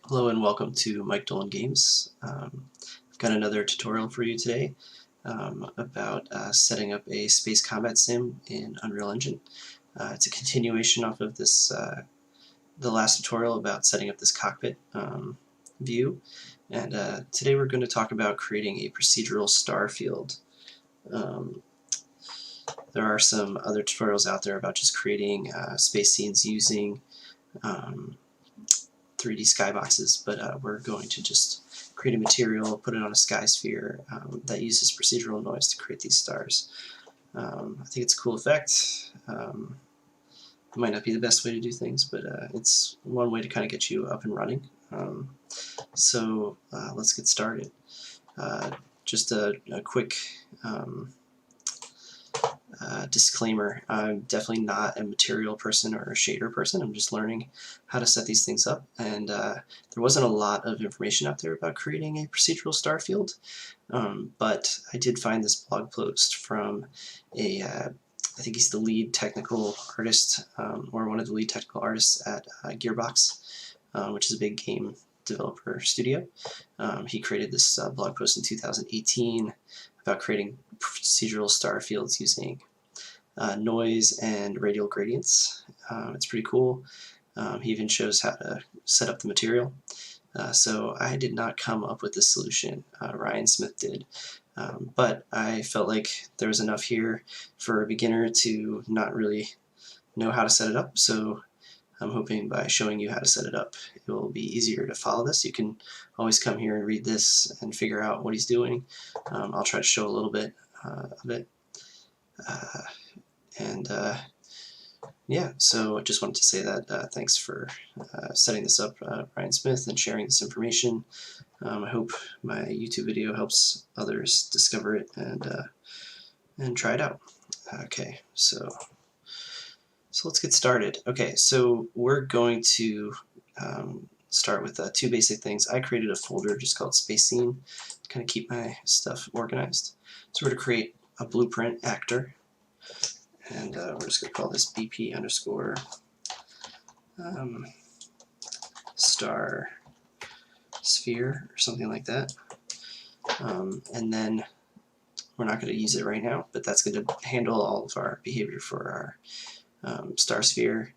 Hello and welcome to Mike Dolan Games. I've got another tutorial for you today about setting up a space combat sim in Unreal Engine. It's a continuation off of this the last tutorial about setting up this cockpit view, and today we're going to talk about creating a procedural star field. There are some other tutorials out there about just creating space scenes using 3D skyboxes, but we're going to just create a material, put it on a sky sphere that uses procedural noise to create these stars. I think it's a cool effect. It might not be the best way to do things, but it's one way to kind of get you up and running. So let's get started. Just a quick disclaimer, I'm definitely not a material person or a shader person. I'm just learning how to set these things up, and there wasn't a lot of information out there about creating a procedural star field, but I did find this blog post from I think he's the lead technical artist, or one of the lead technical artists at Gearbox, which is a big game developer studio. He created this blog post in 2018 about creating procedural star fields using noise and radial gradients. It's pretty cool. He even shows how to set up the material. So I did not come up with this solution. Ryan Smith did. But I felt like there was enough here for a beginner to not really know how to set it up. So I'm hoping by showing you how to set it up, it will be easier to follow this. You can always come here and read this and figure out what he's doing. I'll try to show a little bit of it. Yeah, so I just wanted to say that thanks for setting this up, Ryan Smith, and sharing this information. I hope my YouTube video helps others discover it and try it out. Okay, so let's get started. Okay, so we're going to start with two basic things. I created a folder just called Space Scene to kind of keep my stuff organized. So we're going to create a blueprint actor, and we're just going to call this BP underscore star sphere or something like that. And then we're not going to use it right now, but that's going to handle all of our behavior for our star sphere.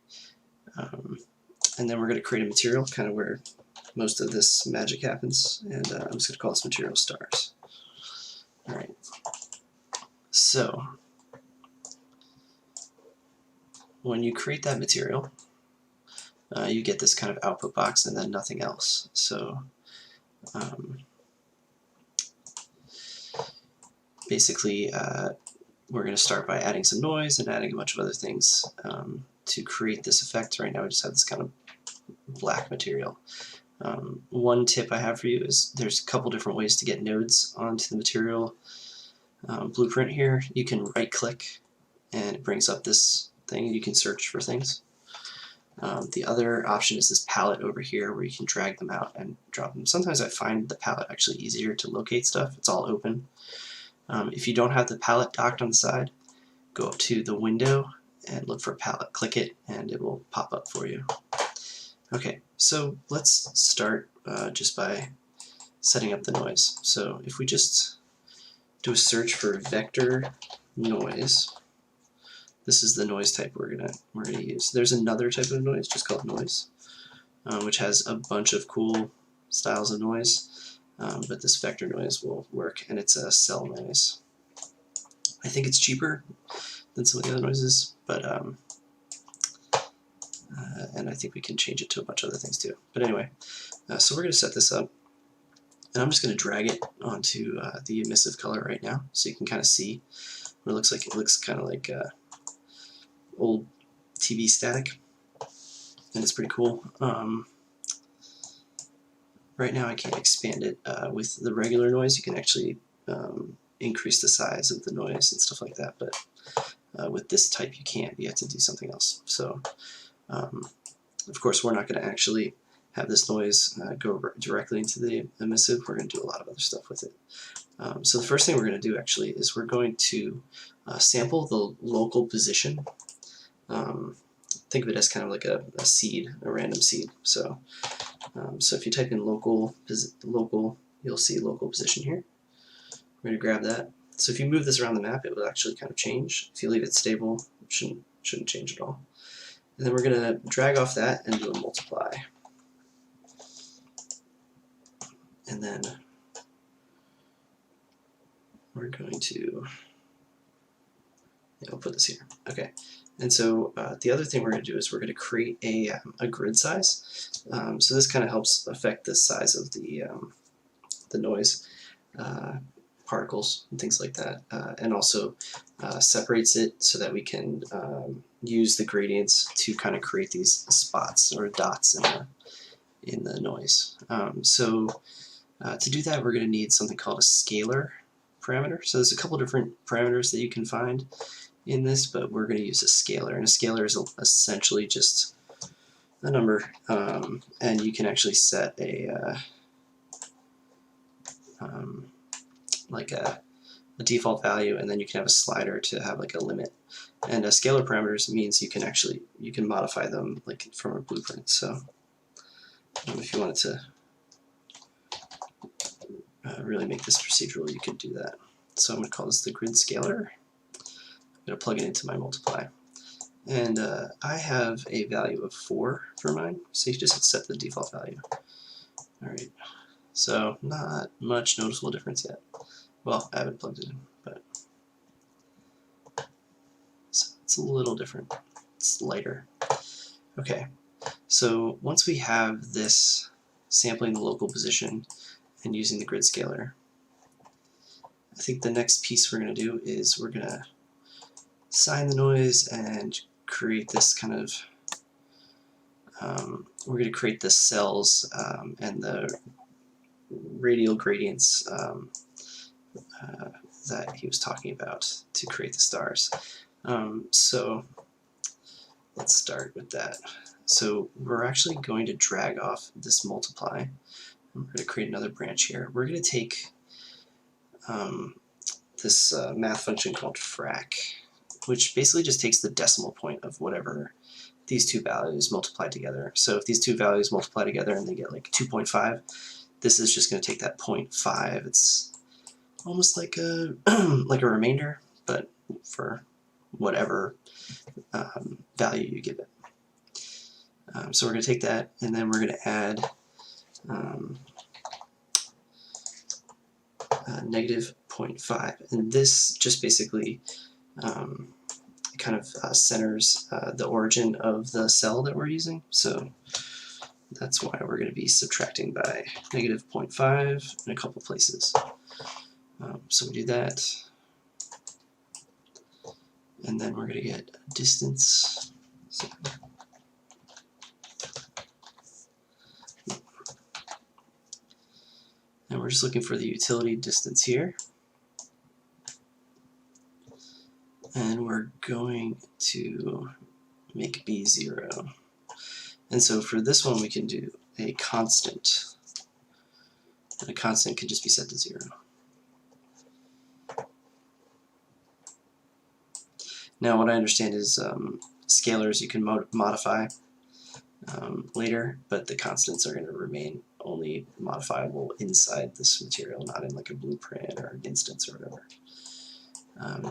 And then we're going to create a material, kind of where most of this magic happens, and I'm just going to call this material stars. Alright, so when you create that material, you get this kind of output box and then nothing else. So basically we're going to start by adding some noise and adding a bunch of other things to create this effect. Right now we just have this kind of black material. One tip I have for you is there's a couple different ways to get nodes onto the material blueprint here. You can right click and it brings up this thing and you can search for things. The other option is this palette over here where you can drag them out and drop them. Sometimes I find the palette actually easier to locate stuff. It's all open. If you don't have the palette docked on the side, go up to the window and look for palette. Click it and it will pop up for you. Okay, so let's start just by setting up the noise. So if we just do a search for vector noise, this is the noise type we're gonna use. There's another type of noise just called noise, which has a bunch of cool styles of noise, but this vector noise will work, and it's a cell noise. I think it's cheaper than some of the other noises, but and I think we can change it to a bunch of other things too. But anyway, so we're going to set this up, and I'm just going to drag it onto the emissive color right now, so you can kind of see what it looks like. It looks kind of like old TV static, and it's pretty cool. Right now I can't expand it. With the regular noise you can actually increase the size of the noise and stuff like that, but with this type you can't. You have to do something else. So of course we're not going to actually have this noise go directly into the emissive. We're going to do a lot of other stuff with it. So the first thing we're going to do actually is we're going to sample the local position. Think of it as kind of like a seed, a random seed. So So if you type in local, you'll see local position here. We're going to grab that. So if you move this around the map, it will actually kind of change. If you leave it stable, it shouldn't change at all. And then we're going to drag off that and do a multiply. And then we're going to, yeah, I'll put this here. Okay. And so the other thing we're going to do is we're going to create a grid size. So this kind of helps affect the size of the noise particles and things like that, and also separates it so that we can use the gradients to kind of create these spots or dots in the noise. To do that, we're going to need something called a scalar parameter. So there's a couple different parameters that you can find in this, but we're going to use a scalar, and a scalar is essentially just a number, and you can actually set like a default value, and then you can have a slider to have like a limit. And scalar parameters means you can modify them like from a blueprint. So if you wanted to really make this procedural, you could do that. So I'm going to call this the grid scalar. I'm going to plug it into my multiply. And I have a value of 4 for mine, so you just set the default value. Alright, so not much noticeable difference yet. Well, I haven't plugged it in, but it's a little different. It's lighter. Okay, so once we have this sampling the local position and using the grid scalar, I think the next piece we're going to do is we're going to sign the noise and create this kind of, we're going to create the cells and the radial gradients that he was talking about to create the stars. So let's start with that. So we're actually going to drag off this multiply. We're going to create another branch here. We're going to take this math function called frac, which basically just takes the decimal point of whatever these two values multiply together. So if these two values multiply together and they get like 2.5, this is just going to take that 0.5. It's almost like a like a remainder, but for whatever value you give it. So we're going to take that, and then we're going to add negative 0.5, and this just basically kind of centers the origin of the cell that we're using. So that's why we're going to be subtracting by negative 0.5 in a couple places. So we do that, and then we're going to get a distance. And we're just looking for the utility distance here. And we're going to make b 0. And so for this one, we can do a constant. And a constant can just be set to 0. Now, what I understand is scalars you can modify later, but the constants are going to remain only modifiable inside this material, not in like a blueprint or an instance or whatever.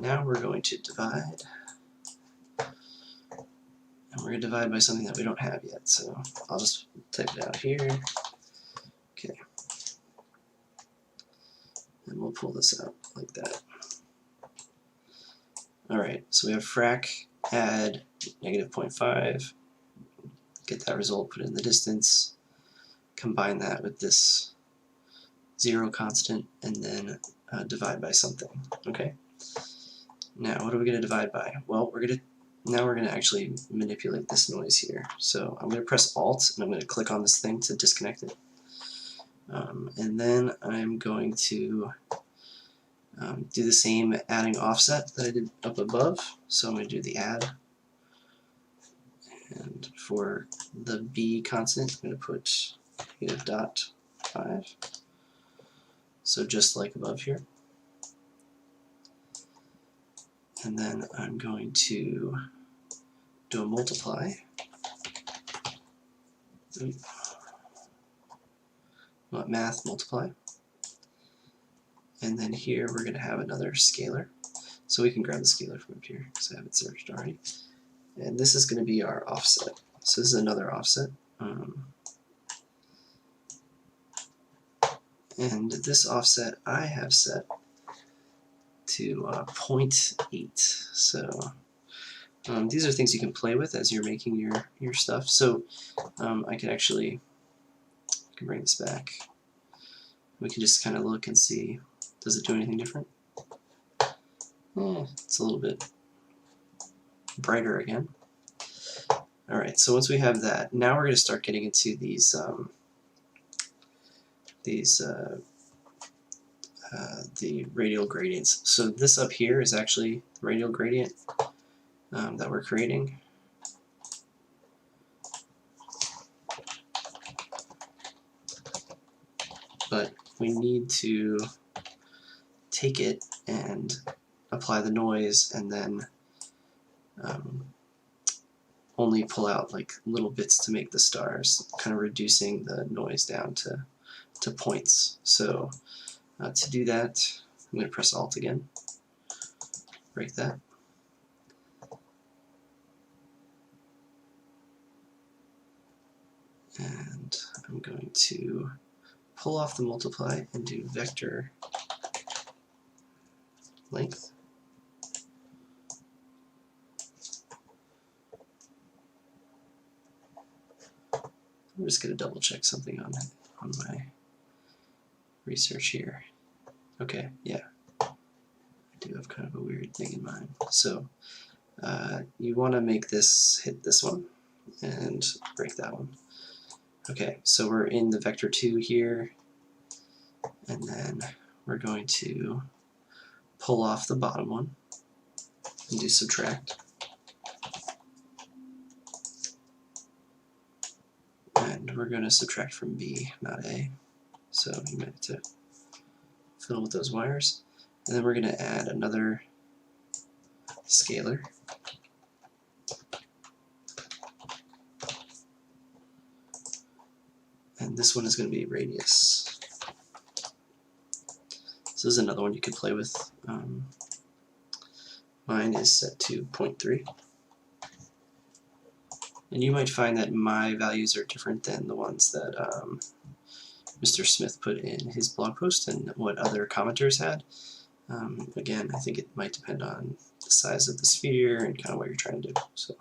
Now we're going to divide, and we're going to divide by something that we don't have yet, so I'll just type it out here. Okay, and we'll pull this out like that. Alright, so we have frac, add negative 0.5, get that result, put it in the distance, combine that with this 0 constant, and then divide by something. Okay. Now, what are we going to divide by? Well, now we're going to actually manipulate this noise here. So I'm going to press Alt, and I'm going to click on this thing to disconnect it. And then I'm going to do the same adding offset that I did up above. So I'm going to do the add. And for the B constant, I'm going to put -0.5. So just like above here. And then I'm going to do a multiply. math multiply. And then here we're going to have another scalar. So we can grab the scalar from up here because I have it searched already. And this is going to be our offset. So this is another offset. And this offset I have set to 0.8. So these are things you can play with as you're making your stuff. So I can actually bring this back. We can just kind of look and see, does it do anything different? It's a little bit brighter again. Alright, so once we have that, now we're going to start getting into these the radial gradients. So this up here is actually the radial gradient that we're creating. But we need to take it and apply the noise and then only pull out like little bits to make the stars, kind of reducing the noise down to points. So to do that, I'm going to press Alt again, break that. And I'm going to pull off the multiply and do vector length. I'm just going to double check something on my research here. Okay, yeah, I do have kind of a weird thing in mind. So you want to make this hit this one and break that one. Okay, so we're in the vector 2 here, and then we're going to pull off the bottom one and do subtract. And we're going to subtract from B, not A. So you might have to fiddle with those wires. And then we're going to add another scalar. And this one is going to be radius. So this is another one you could play with. Mine is set to 0.3. And you might find that my values are different than the ones that Mr. Smith put in his blog post and what other commenters had. Again, I think it might depend on the size of the sphere and kind of what you're trying to do. So,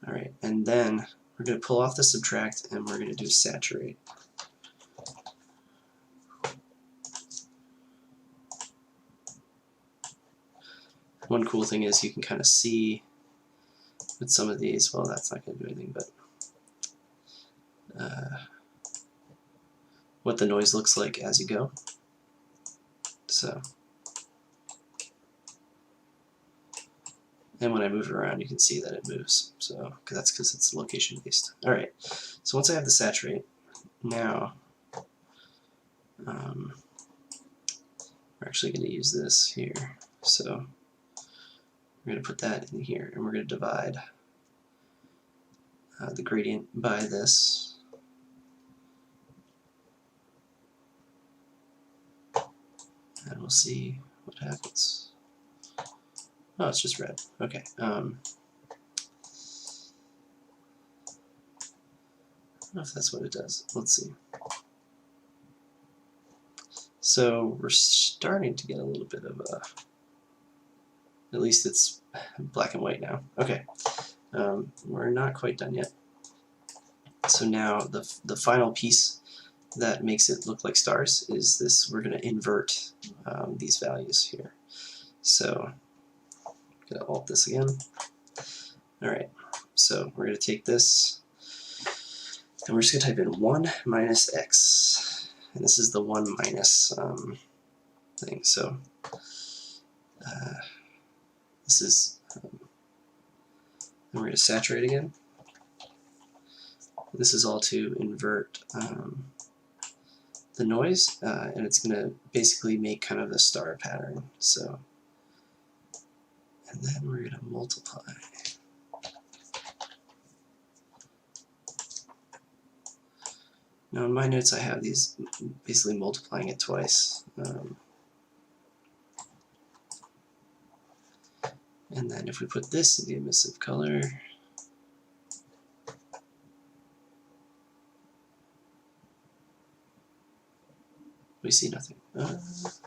all right, and then we're going to pull off the subtract and we're going to do saturate. One cool thing is you can kind of see with some of these, well, that's not going to do anything, but what the noise looks like as you go. So, and when I move it around, you can see that it moves. So, that's because it's location based. All right. So once I have the saturate, now we're actually going to use this here. So we're going to put that in here, and we're going to divide the gradient by this. And we'll see what happens. Oh, it's just red. Okay. I don't know if that's what it does. Let's see. So we're starting to get a little bit of a... At least it's black and white now. Okay. We're not quite done yet. So now the final piece that makes it look like stars is this. We're going to invert these values here. So I'm going to alt this again. Alright, so we're going to take this and we're just going to type in 1 minus x. And this is the 1 minus thing. So this is, and we're going to saturate again. This is all to invert the noise, and it's going to basically make kind of a star pattern. So, and then we're going to multiply. Now in my notes I have these basically multiplying it twice. And then if we put this in the emissive color, we see nothing. That's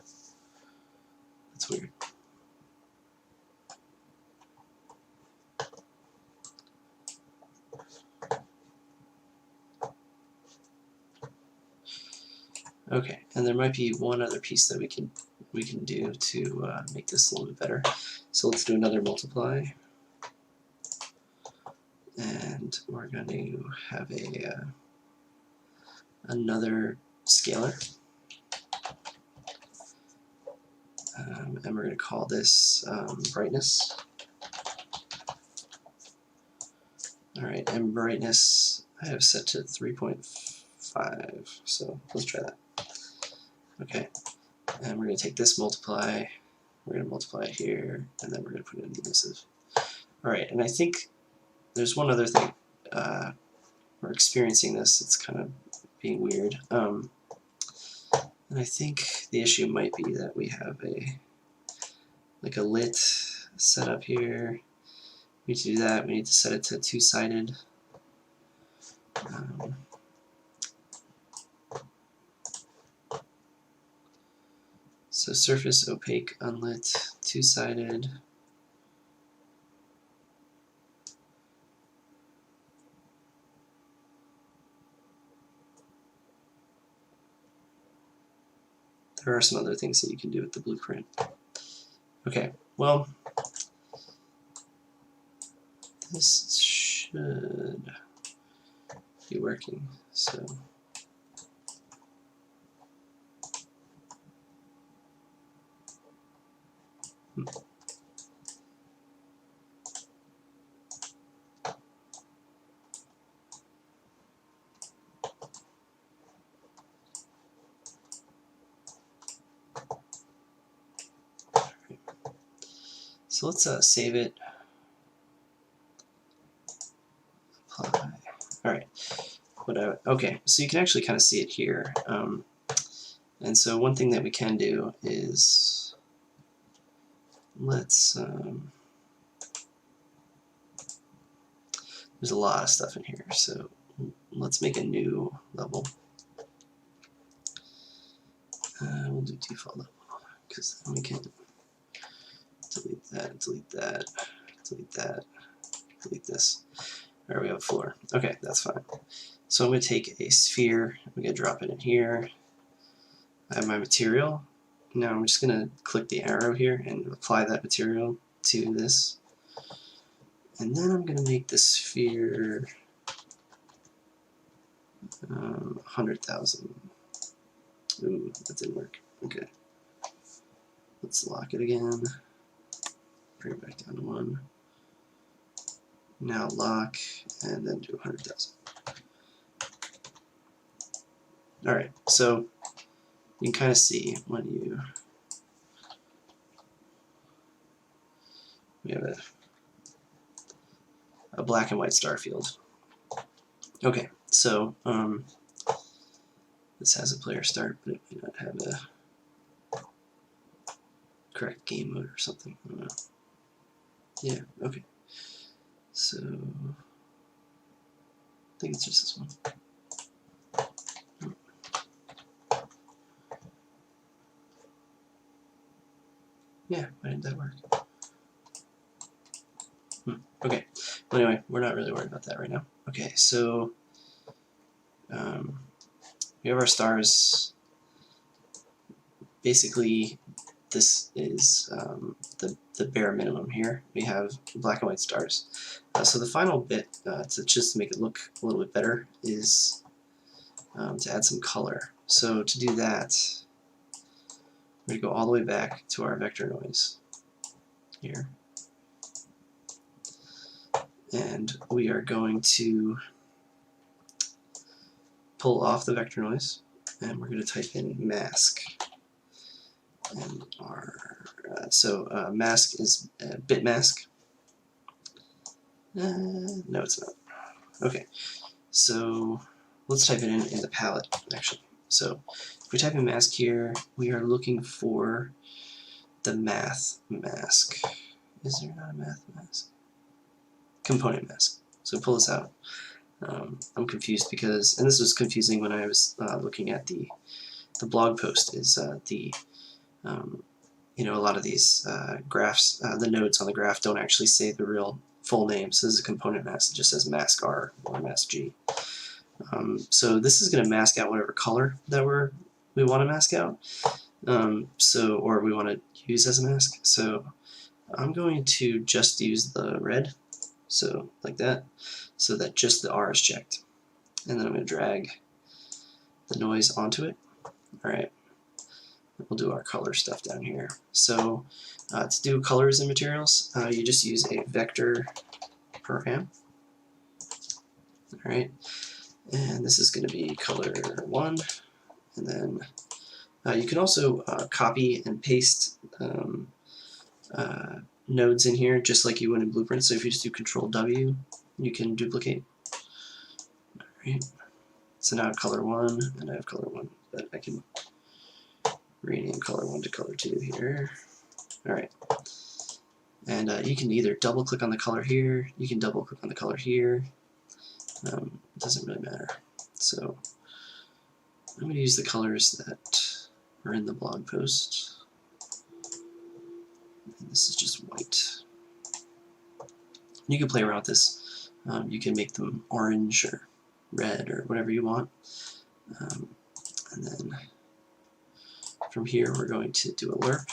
weird. Okay, and there might be one other piece that we can do to make this a little bit better. So let's do another multiply, and we're going to have a another scalar, and we're going to call this brightness. All right, and brightness I have set to 3.5, so let's try that. Okay, and we're going to take this multiply, we're going to multiply it here, and then we're going to put it in the emissive. All right, and I think there's one other thing. We're experiencing this, it's kind of being weird. And I think the issue might be that we have a lit setup here. We need to do that. We need to set it to two-sided. So surface opaque unlit two-sided. There are some other things that you can do with the blueprint. Okay, well, this should be working. So so let's save it. Apply. All right. Okay, so you can actually kind of see it here. And so one thing that we can do is let's there's a lot of stuff in here, so let's make a new level. We'll do default level because then we can delete that, delete that, delete that, delete this. There we have a floor. Okay, that's fine. So I'm going to take a sphere, I'm going to drop it in here. I have my material. Now I'm just going to click the arrow here and apply that material to this. And then I'm going to make the sphere 100,000. Ooh, that didn't work. Okay. Let's lock it again. Bring it back down to 1. Now lock, and then do 100,000. Alright, so you can kind of see when we have a black and white star field. Okay, so this has a player start, but it may not have a correct game mode or something. I don't know. Yeah, okay. So I think it's just this one. Yeah, why didn't that work? Okay, well, anyway, we're not really worried about that right now. Okay, so we have our stars. Basically, this is the bare minimum here. We have black and white stars. So the final bit, to just make it look a little bit better, is to add some color. So to do that, we're going to go all the way back to our vector noise here. And we are going to pull off the vector noise, and we're going to type in mask. And mask is bit mask. No, it's not. Okay, so let's type it in the palette, actually. So if we type in mask here, we are looking for the math mask. Is there not a math mask? Component mask. So pull this out. I'm confused because, and this was confusing when I was looking at the blog post, is you know, a lot of these graphs, the nodes on the graph don't actually say the real full name. So this is a component mask. It just says mask R or mask G. So this is going to mask out whatever color that we want to mask out, or we want to use as a mask. So I'm going to just use the red, so like that, so that just the R is checked. And then I'm going to drag the noise onto it. All right, we'll do our color stuff down here. So to do colors and materials, you just use a vector program. All right, and this is going to be color 1, and then you can also copy and paste nodes in here just like you would in Blueprint. So if you just do Control W, you can duplicate. All right. So now I have color 1 and I have color 1, but I can rename color 1 to color 2 here. All right. And you can either double click on the color here, you can double click on the color here. It doesn't really matter. So I'm going to use the colors that are in the blog post. And this is just white. You can play around with this. You can make them orange or red or whatever you want. And then from here we're going to do a lerp.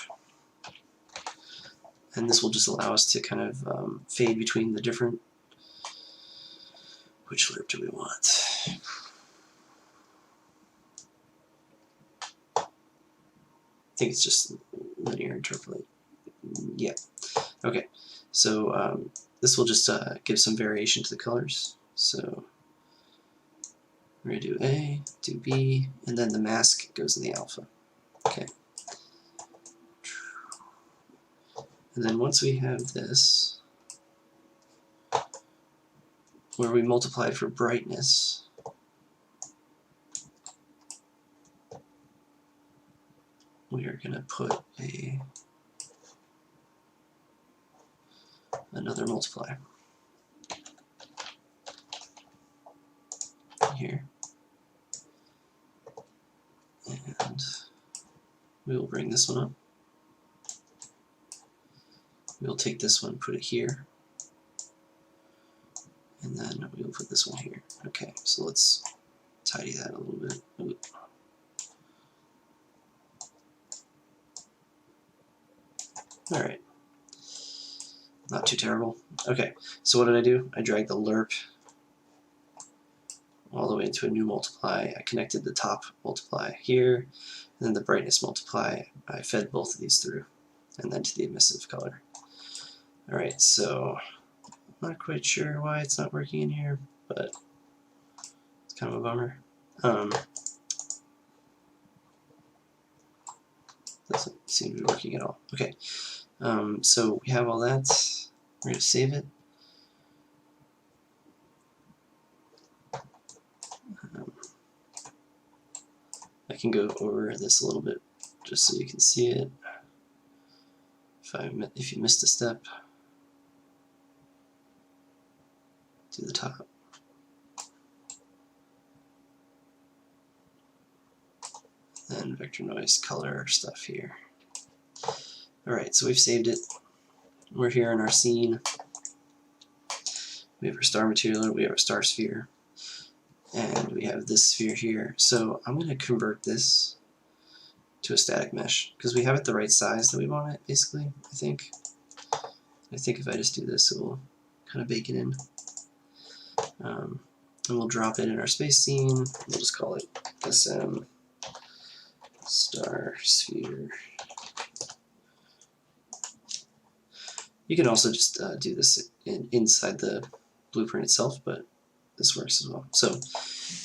And this will just allow us to kind of fade between the different... Which lerp do we want? I think it's just linear interpolate. Yeah. Okay. So this will just give some variation to the colors. So we're going to do A, do B, and then the mask goes in the alpha. Okay. And then once we have this, where we multiplied for brightness, we are going to put another multiply here, and we will bring this one up. We'll take this one, put it here, and then we'll put this one here. Okay, so let's tidy that a little bit. Ooh. All right, not too terrible. Okay, so what did I do? I dragged the lerp all the way into a new multiply. I connected the top multiply here, and then the brightness multiply. I fed both of these through, and then to the emissive color. All right, so I'm not quite sure why it's not working in here, but it's kind of a bummer. Doesn't seem to be working at all. Okay, so we have all that. We're going to save it. I can go over this a little bit just so you can see it. If you missed a step, to the top. Then vector noise, color stuff here. Alright, so we've saved it. We're here in our scene. We have our star material, we have our star sphere, and we have this sphere here. So I'm going to convert this to a static mesh because we have it the right size that we want it, basically, I think. I think if I just do this, it will kind of bake it in. And we'll drop it in our space scene. We'll just call it SM star sphere. You can also just do this inside the blueprint itself, but this works as well. So,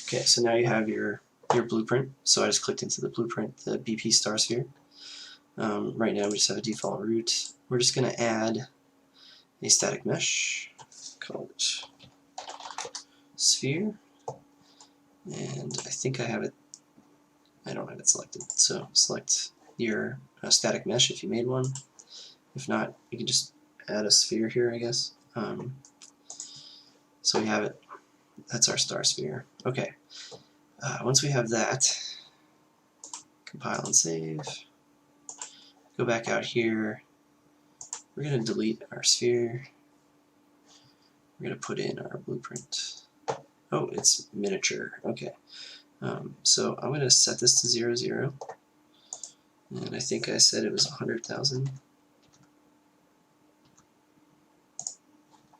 okay, so now you have your blueprint. So I just clicked into the blueprint, the BP star sphere. Right now we just have a default root. We're just going to add a static mesh, call it sphere, And I think I have it, I don't have it selected. So select your static mesh if you made one. If not, you can just add a sphere here, I guess. So we have it. That's our star sphere. Okay. Once we have that, compile and save. Go back out here. We're going to delete our sphere. We're going to put in our blueprint. Oh, it's miniature. Okay. So I'm going to set this to 0, 0. And I think I said it was 100,000.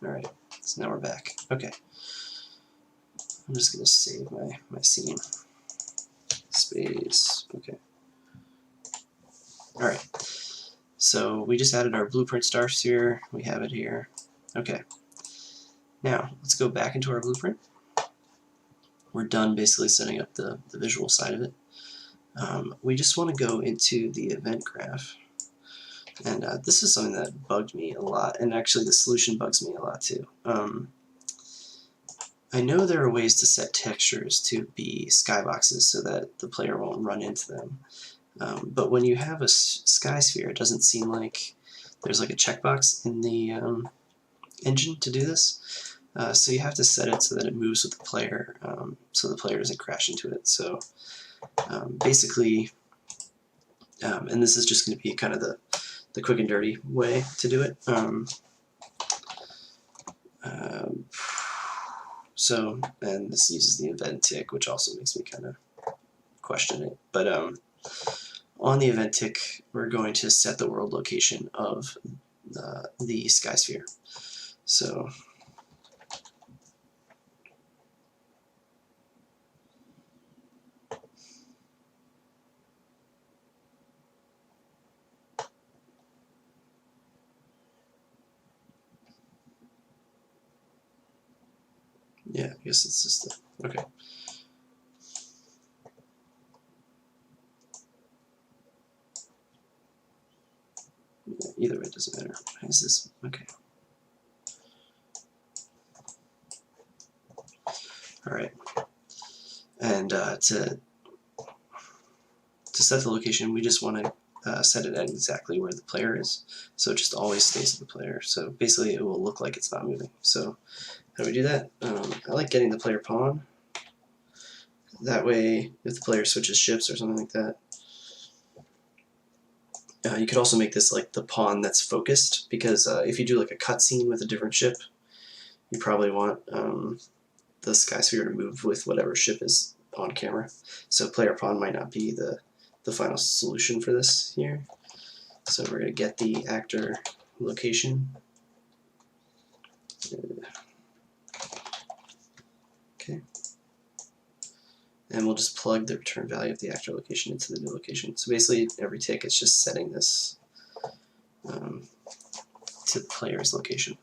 Alright, so now we're back. Okay. I'm just going to save my scene. Space. Okay. Alright. So we just added our blueprint star sphere. We have it here. Okay. Now, let's go back into our blueprint. We're done basically setting up the visual side of it. We just want to go into the event graph. And this is something that bugged me a lot, and actually the solution bugs me a lot too. I know there are ways to set textures to be skyboxes so that the player won't run into them. But when you have a sky sphere, it doesn't seem like there's like a checkbox in the engine to do this. So you have to set it so that it moves with the player, so the player doesn't crash into it. So basically, and this is just going to be kind of the quick and dirty way to do it. So, and this uses the event tick, which also makes me kind of question it. But on the event tick, we're going to set the world location of the sky sphere. So yeah, I guess it's just okay. Yeah, either way, it doesn't matter. Why is this? Okay. All right. And to set the location, we just want to set it at exactly where the player is. So it just always stays with the player. So basically, it will look like it's not moving. So how do we do that? I like getting the player pawn. That way, if the player switches ships or something like that, you could also make this like the pawn that's focused, because if you do like a cutscene with a different ship, you probably want the sky sphere to move with whatever ship is on camera. So player pawn might not be the final solution for this here. So we're going to get the actor location. Okay. And we'll just plug the return value of the actor location into the new location. So basically, every tick, it's just setting this to the player's location.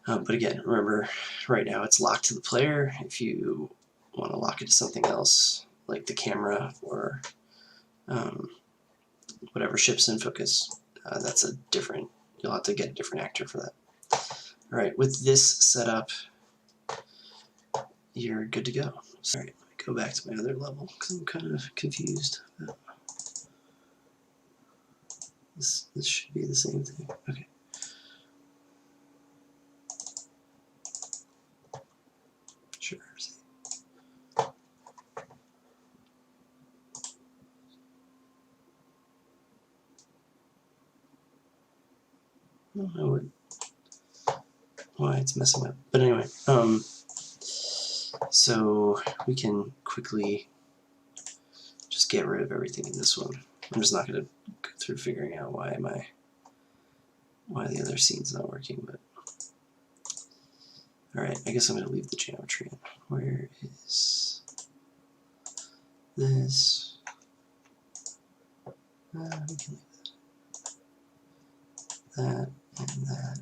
But again, remember, right now it's locked to the player. If you want to lock it to something else, like the camera or whatever ship's in focus, that's a different, you'll have to get a different actor for that. All right, with this setup, you're good to go. All right, go back to my other level because I'm kind of confused. This should be the same thing. Okay. Sure. I would. Why it's messing up. But anyway, so we can quickly just get rid of everything in this one. I'm just not going to go through figuring out why the other scene's not working, but all right, I guess I'm going to leave the geometry in. Where is this? We can leave that and that.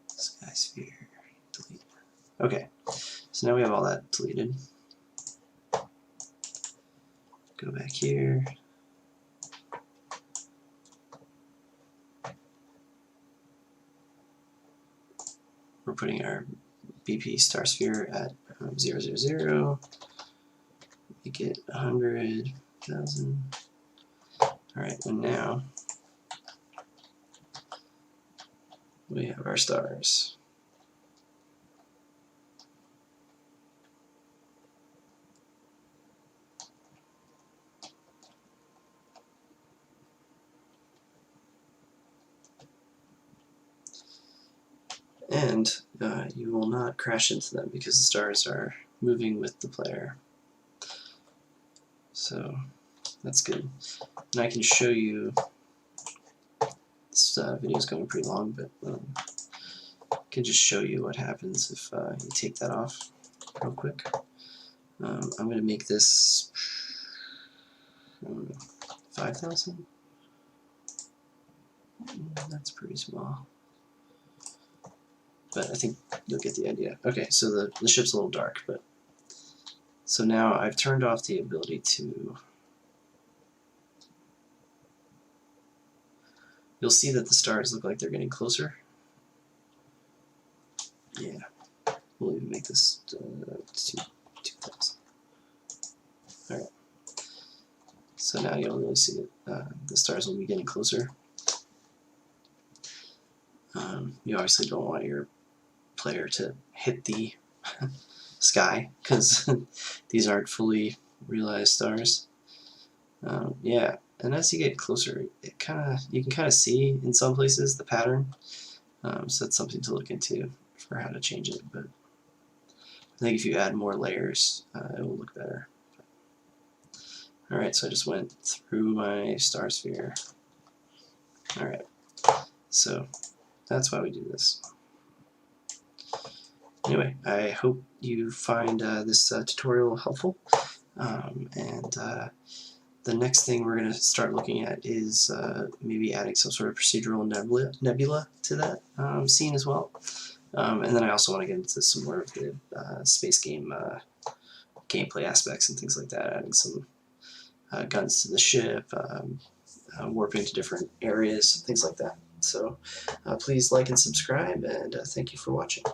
Sky sphere, delete. Okay, so now we have all that deleted. Go back here. We're putting our BP star sphere at 0, 0, 0. Make it 100, 1,000. All right, and now we have our stars. And you will not crash into them because the stars are moving with the player. So that's good. And I can show you, this video is going pretty long, but I can just show you what happens if you take that off real quick. I'm going to make this 5,000. That's pretty small. But I think you'll get the idea. Okay, so the ship's a little dark, but so now I've turned off the ability to. You'll see that the stars look like they're getting closer. Yeah, we'll even make this 2,000. All right. So now you'll really see that the stars will be getting closer. You obviously don't want your player to hit the sky because these aren't fully realized stars. Yeah, and as you get closer, you can kind of see in some places the pattern. So that's something to look into for how to change it. But I think if you add more layers, it will look better. All right, so I just went through my star sphere. All right, so that's why we do this. Anyway, I hope you find this tutorial helpful, and the next thing we're going to start looking at is maybe adding some sort of procedural nebula to that scene as well. And then I also want to get into some more of the space game gameplay aspects and things like that, adding some guns to the ship, warping to different areas, things like that. So please like and subscribe, and thank you for watching.